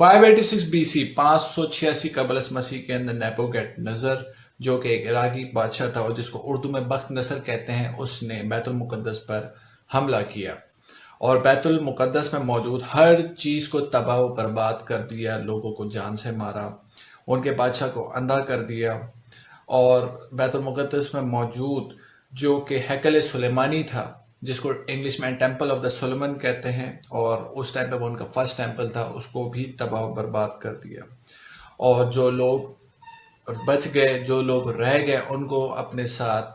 586 BC 586 قبل مسیح کے اندر نیبوکیڈ نظر جو کہ ایک عراقی بادشاہ تھا اور جس کو اردو میں بخت نصر کہتے ہیں، اس نے بیت المقدس پر حملہ کیا اور بیت المقدس میں موجود ہر چیز کو تباہ و برباد کر دیا، لوگوں کو جان سے مارا، ان کے بادشاہ کو اندھا کر دیا، اور بیت المقدس میں موجود جو کہ ہیکل سلیمانی تھا، جس کو انگلش میں ٹیمپل آف دا سولمن کہتے ہیں، اور اس ٹائم پہ وہ ان کا فرسٹ ٹیمپل تھا، اس کو بھی تباہ و برباد کر دیا، اور جو لوگ بچ گئے، جو لوگ رہ گئے، ان کو اپنے ساتھ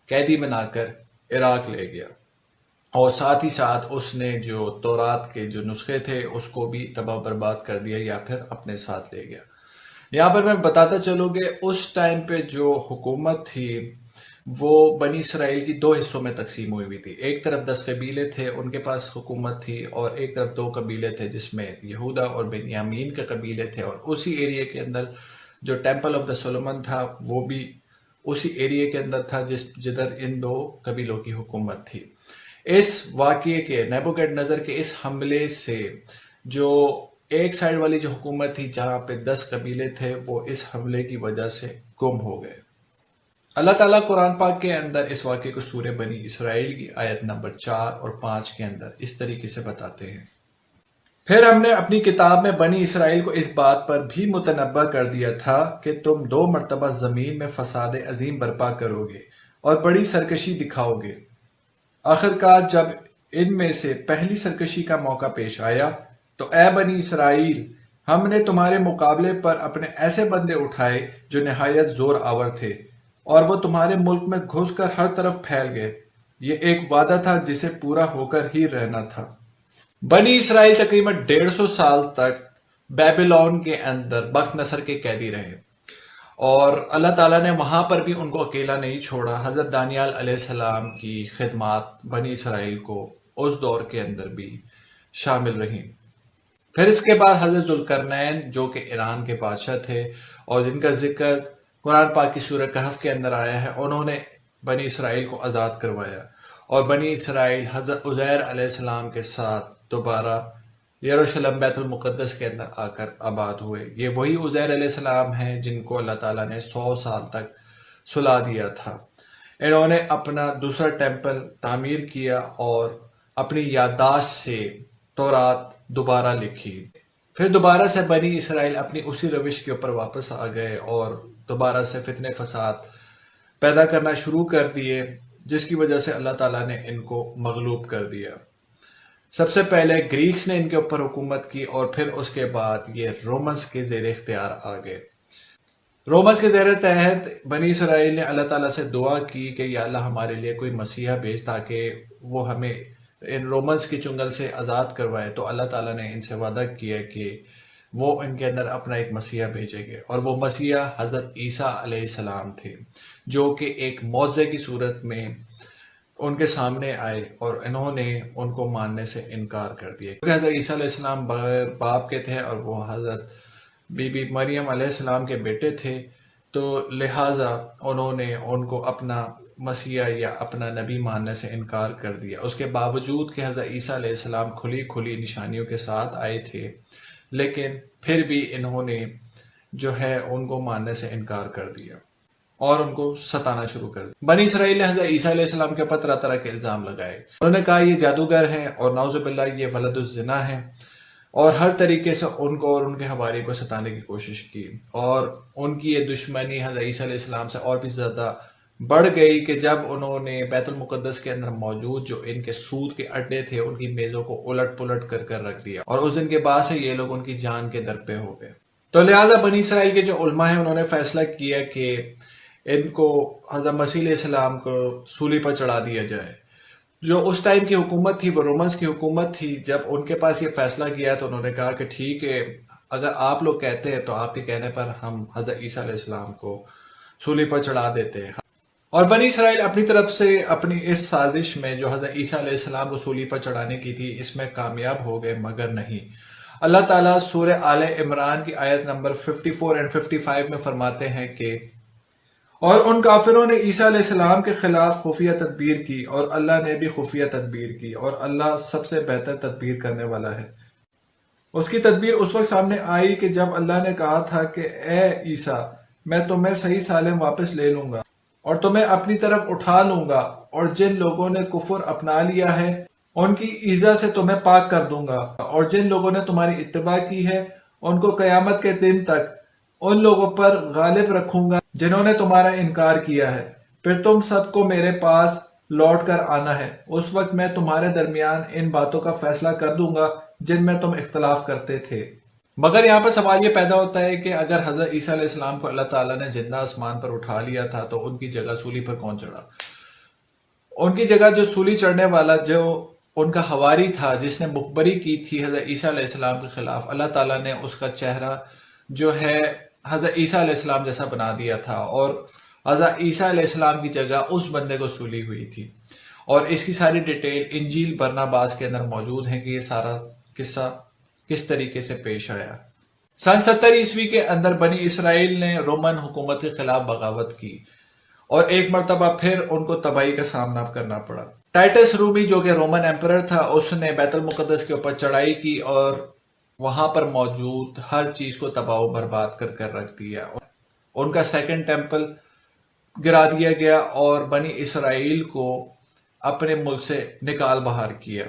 قیدی بنا کر عراق لے گیا، اور ساتھ ہی ساتھ اس نے جو تورات کے جو نسخے تھے اس کو بھی تباہ و برباد کر دیا یا پھر اپنے ساتھ لے گیا۔ یہاں پر میں بتاتا چلوں کہ اس ٹائم پہ جو حکومت تھی وہ بنی اسرائیل کی دو حصوں میں تقسیم ہوئی ہوئی تھی۔ ایک طرف 10 قبیلے تھے، ان کے پاس حکومت تھی، اور ایک طرف 2 قبیلے تھے جس میں یہودا اور بنیامین کے قبیلے تھے، اور اسی ایریا کے اندر جو ٹیمپل آف دا سولومن تھا وہ بھی اسی ایریا کے اندر تھا جدھر ان 2 قبیلوں کی حکومت تھی۔ اس واقعے کے نیبوکیڈ نظر کے اس حملے سے جو ایک سائیڈ والی جو حکومت تھی جہاں پہ 10 قبیلے تھے وہ اس حملے کی وجہ سے گم ہو گئے۔ اللہ تعالیٰ قرآن پاک کے اندر اس واقعے کو سورہ بنی اسرائیل کی آیت نمبر 4 اور 5 کے اندر اس طریقے سے بتاتے ہیں: پھر ہم نے اپنی کتاب میں بنی اسرائیل کو اس بات پر بھی متنبع کر دیا تھا کہ تم 2 مرتبہ زمین میں فساد عظیم برپا کرو گے اور بڑی سرکشی دکھاؤ گے۔ آخرکار جب ان میں سے پہلی سرکشی کا موقع پیش آیا تو اے بنی اسرائیل، ہم نے تمہارے مقابلے پر اپنے ایسے بندے اٹھائے جو نہایت زور آور تھے، اور وہ تمہارے ملک میں گھس کر ہر طرف پھیل گئے۔ یہ ایک وعدہ تھا جسے پورا ہو کر ہی رہنا تھا۔ بنی اسرائیل تقریباً 150 سال تک بیبیلون کے اندر بخت نصر کے قیدی رہے، اور اللہ تعالیٰ نے وہاں پر بھی ان کو اکیلا نہیں چھوڑا۔ حضرت دانیال علیہ السلام کی خدمات بنی اسرائیل کو اس دور کے اندر بھی شامل رہیں۔ پھر اس کے بعد حضرت ذوالقرنین جو کہ ایران کے بادشاہ تھے اور جن کا ذکر قرآن پاک کی سورہ کہف کے اندر آیا ہے، انہوں نے بنی اسرائیل کو آزاد کروایا، اور بنی اسرائیل حضرت عزیر علیہ السلام کے ساتھ دوبارہ یروشلم بیت المقدس کے اندر آ کر آباد ہوئے۔ یہ وہی عزیر علیہ السلام ہیں جن کو اللہ تعالیٰ نے 100 سال تک سلا دیا تھا۔ انہوں نے اپنا دوسرا ٹیمپل تعمیر کیا اور اپنی یادداشت سے تورات دوبارہ لکھی۔ پھر دوبارہ سے بنی اسرائیل اپنی اسی روش کے اوپر واپس آ گئے اور دوبارہ سے فتنے فساد پیدا کرنا شروع کر دیے، جس کی وجہ سے اللہ تعالیٰ نے ان کو مغلوب کر دیا۔ سب سے پہلے گریکس نے ان کے اوپر حکومت کی، اور پھر اس کے بعد یہ رومنس کے زیر اختیار آ گئے۔ رومنس کے زیر تحت بنی اسرائیل نے اللہ تعالیٰ سے دعا کی کہ یا اللہ ہمارے لیے کوئی مسیحا بھیج تاکہ وہ ہمیں ان رومنس کے چنگل سے آزاد کروائے۔ تو اللہ تعالیٰ نے ان سے وعدہ کیا کہ وہ ان کے اندر اپنا ایک مسیحا بھیجیں گے، اور وہ مسیحا حضرت عیسیٰ علیہ السلام تھے، جو کہ ایک معجزے کی صورت میں ان کے سامنے آئے، اور انہوں نے ان کو ماننے سے انکار کر دیا، کیونکہ حضرت عیسیٰ علیہ السلام بغیر باپ کے تھے اور وہ حضرت بی بی مریم علیہ السلام کے بیٹے تھے، تو لہٰذا انہوں نے ان کو اپنا مسیح یا اپنا نبی ماننے سے انکار کر دیا۔ اس کے باوجود کہ حضرت عیسیٰ علیہ السلام کھلی کھلی نشانیوں کے ساتھ آئے تھے، لیکن پھر بھی انہوں نے جو ہے ان کو ماننے سے انکار کر دیا اور ان کو ستانا شروع کر دیا۔ بنی اسرائیل نے حضرت عیسیٰ علیہ السلام کے اوپر طرح طرح کے الزام لگائے۔ انہوں نے کہا یہ جادوگر ہیں، اور نعوذ باللہ یہ ولد الزنا ہیں، اور ہر طریقے سے ان کو اور ان کے حواری کو ستانے کی کوشش کی، اور ان کی یہ دشمنی حضرت عیسیٰ علیہ السلام سے اور بھی زیادہ بڑھ گئی کہ جب انہوں نے بیت المقدس کے اندر موجود جو ان کے سود کے اڈے تھے ان کی میزوں کو الٹ پلٹ کر کر رکھ دیا، اور اس دن کے بعد سے یہ لوگ ان کی جان کے در پہ ہو گئے۔ تو لہٰذا بنی اسرائیل کے جو علماء ہیں انہوں نے فیصلہ کیا کہ ان کو حضرت مسیح علیہ السلام کو سولی پر چڑھا دیا جائے۔ جو اس ٹائم کی حکومت تھی وہ رومنس کی حکومت تھی۔ جب ان کے پاس یہ فیصلہ کیا تو انہوں نے کہا کہ ٹھیک ہے، اگر آپ لوگ کہتے ہیں تو آپ کے کہنے پر ہم حضرت عیسیٰ علیہ السلام کو سولی پر چڑھا دیتے ہیں۔ اور بنی اسرائیل اپنی طرف سے اپنی اس سازش میں جو حضرت عیسیٰ علیہ السلام کو سولی پر چڑھانے کی تھی اس میں کامیاب ہو گئے، مگر نہیں۔ اللہ تعالیٰ سورہ آل عمران کی آیت نمبر 54 اور 55 میں فرماتے ہیں کہ اور ان کافروں نے عیسیٰ علیہ السلام کے خلاف خفیہ تدبیر کی، اور اللہ نے بھی خفیہ تدبیر کی، اور اللہ سب سے بہتر تدبیر کرنے والا ہے۔ اس کی تدبیر اس وقت سامنے آئی کہ جب اللہ نے کہا تھا کہ اے عیسیٰ میں تمہیں صحیح سالم واپس لے لوں گا اور تمہیں اپنی طرف اٹھا لوں گا، اور جن لوگوں نے کفر اپنا لیا ہے ان کی ایذا سے تمہیں پاک کر دوں گا، اور جن لوگوں نے تمہاری اتباع کی ہے ان کو قیامت کے دن تک ان لوگوں پر غالب رکھوں گا جنہوں نے تمہارا انکار کیا ہے۔ پھر تم سب کو میرے پاس لوٹ کر آنا ہے، اس وقت میں تمہارے درمیان ان باتوں کا فیصلہ کر دوں گا جن میں تم اختلاف کرتے تھے۔ مگر یہاں پر سوال یہ پیدا ہوتا ہے کہ اگر حضرت عیسیٰ علیہ السلام کو اللہ تعالیٰ نے زندہ آسمان پر اٹھا لیا تھا تو ان کی جگہ سولی پر کون چڑھا؟ ان کی جگہ جو سولی چڑھنے والا جو ان کا حواری تھا جس نے مخبری کی تھی حضرت عیسیٰ علیہ السلام کے خلاف، اللہ تعالیٰ نے اس کا چہرہ جو ہے حضرت عیسیٰ علیہ السلام جیسا بنا دیا تھا، اور حضرت عیسیٰ علیہ السلام کی جگہ اس بندے کو سولی ہوئی تھی۔ اور اس کی ساری ڈیٹیل انجیل برناباس کے اندر موجود ہے کہ یہ سارا قصہ کس طریقے سے پیش آیا۔ سن 70 کے اندر بنی اسرائیل نے رومن حکومت کے خلاف بغاوت کی اور ایک مرتبہ پھر ان کو تباہی کا سامنا کرنا پڑا۔ ٹائٹس رومی جو کہ رومن ایمپرر تھا، اس نے بیت المقدس کے اوپر چڑھائی کی اور وہاں پر موجود ہر چیز کو تباہ و برباد کر رکھ دیا۔ ان کا سیکنڈ ٹیمپل گرا دیا گیا اور بنی اسرائیل کو اپنے ملک سے نکال باہر کیا۔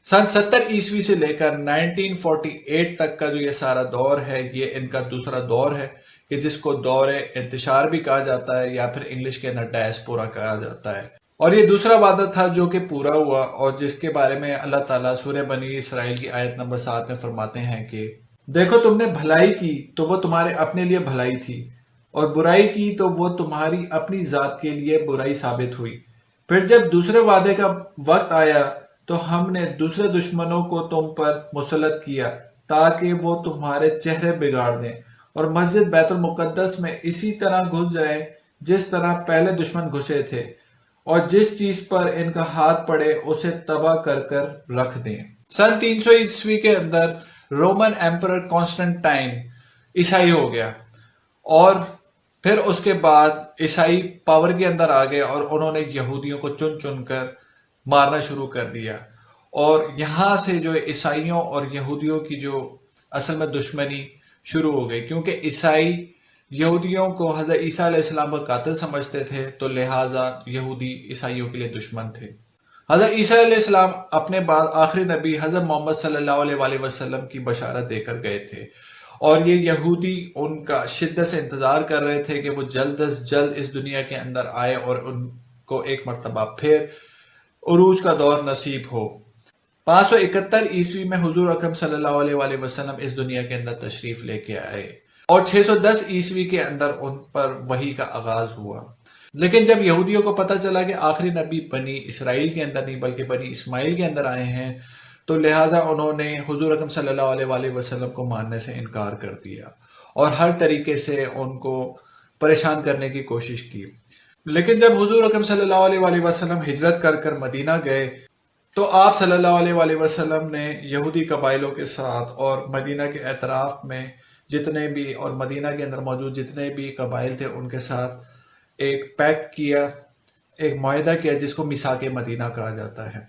سن 70 سے لے کر 1948 تک کا جو یہ سارا دور ہے، یہ ان کا دوسرا دور ہے کہ جس کو دور انتشار بھی کہا جاتا ہے یا پھر انگلش کے اندر ڈائسپورا کہا جاتا ہے۔ اور یہ دوسرا وعدہ تھا جو کہ پورا ہوا، اور جس کے بارے میں اللہ تعالیٰ سورہ بنی اسرائیل کی آیت نمبر 7 میں فرماتے ہیں کہ دیکھو تم نے بھلائی کی تو وہ تمہارے اپنے لیے بھلائی تھی، اور برائی کی تو وہ تمہاری اپنی ذات کے لیے برائی ثابت ہوئی۔ پھر جب دوسرے وعدے کا وقت آیا تو ہم نے دوسرے دشمنوں کو تم پر مسلط کیا تاکہ وہ تمہارے چہرے بگاڑ دیں اور مسجد بیت المقدس میں اسی طرح گھس جائیں جس طرح پہلے دشمن گھسے تھے، اور جس چیز پر ان کا ہاتھ پڑے اسے تباہ کر رکھ دیں۔ سن 300 کے اندر رومن ایمپرر کانسٹنٹائن عیسائی ہو گیا، اور پھر اس کے بعد عیسائی پاور کے اندر آ گئے اور انہوں نے یہودیوں کو چن چن کر مارنا شروع کر دیا، اور یہاں سے جو عیسائیوں اور یہودیوں کی جو اصل میں دشمنی شروع ہو گئی، کیونکہ عیسائی یہودیوں کو حضرت عیسیٰ علیہ السلام کا قاتل سمجھتے تھے، تو لہٰذا یہودی عیسائیوں کے لیے دشمن تھے۔ حضرت عیسیٰ علیہ السلام اپنے بعد آخری نبی حضرت محمد صلی اللہ علیہ وآلہ وسلم کی بشارت دے کر گئے تھے، اور یہ یہودی ان کا شدت سے انتظار کر رہے تھے کہ وہ جلد از جلد اس دنیا کے اندر آئے اور ان کو ایک مرتبہ پھر عروج کا دور نصیب ہو۔ 571 میں حضور اکرم صلی اللہ علیہ وآلہ وسلم اس دنیا کے اندر تشریف لے کے آئے، اور 610 کے اندر ان پر وحی کا آغاز ہوا۔ لیکن جب یہودیوں کو پتہ چلا کہ آخری نبی بنی اسرائیل کے اندر نہیں بلکہ بنی اسماعیل کے اندر آئے ہیں، تو لہٰذا انہوں نے حضور اکرم صلی اللہ علیہ وآلہ وسلم کو ماننے سے انکار کر دیا اور ہر طریقے سے ان کو پریشان کرنے کی کوشش کی۔ لیکن جب حضور اکرم صلی اللہ علیہ وآلہ وسلم ہجرت کر مدینہ گئے تو آپ صلی اللہ علیہ وآلہ وسلم نے یہودی قبائلوں کے ساتھ اور مدینہ کے اطراف میں جتنے بھی اور مدینہ کے اندر موجود جتنے بھی قبائل تھے ان کے ساتھ ایک پیکٹ کیا، ایک معاہدہ کیا جس کو میثاق مدینہ کہا جاتا ہے۔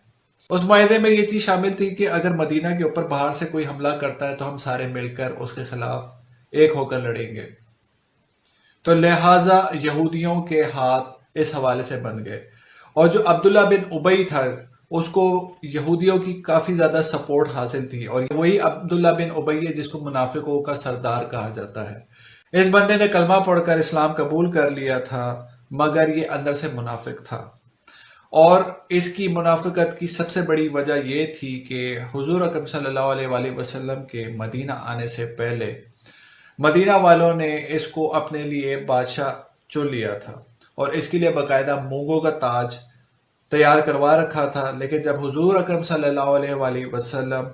اس معاہدے میں یہ چیز شامل تھی کہ اگر مدینہ کے اوپر باہر سے کوئی حملہ کرتا ہے تو ہم سارے مل کر اس کے خلاف ایک ہو کر لڑیں گے۔ تو لہٰذا یہودیوں کے ہاتھ اس حوالے سے بند گئے، اور جو عبداللہ بن ابی تھا اس کو یہودیوں کی کافی زیادہ سپورٹ حاصل تھی، اور وہی عبداللہ بن ابی ہے جس کو منافقوں کا سردار کہا جاتا ہے۔ اس بندے نے کلمہ پڑھ کر اسلام قبول کر لیا تھا، مگر یہ اندر سے منافق تھا، اور اس کی منافقت کی سب سے بڑی وجہ یہ تھی کہ حضور اکرم صلی اللہ علیہ وآلہ وسلم کے مدینہ آنے سے پہلے مدینہ والوں نے اس کو اپنے لیے بادشاہ چن لیا تھا اور اس کے لیے باقاعدہ مونگوں کا تاج تیار کروا رکھا تھا۔ لیکن جب حضور اکرم صلی اللہ علیہ وآلہ وسلم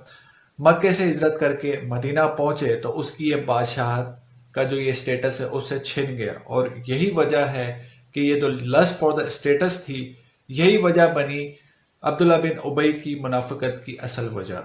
مکے سے ہجرت کر کے مدینہ پہنچے تو اس کی یہ بادشاہت کا جو یہ سٹیٹس ہے اس سے چھن گیا، اور یہی وجہ ہے کہ یہ جو لسٹ فار دا سٹیٹس تھی، یہی وجہ بنی عبداللہ بن ابی کی منافقت کی اصل وجہ۔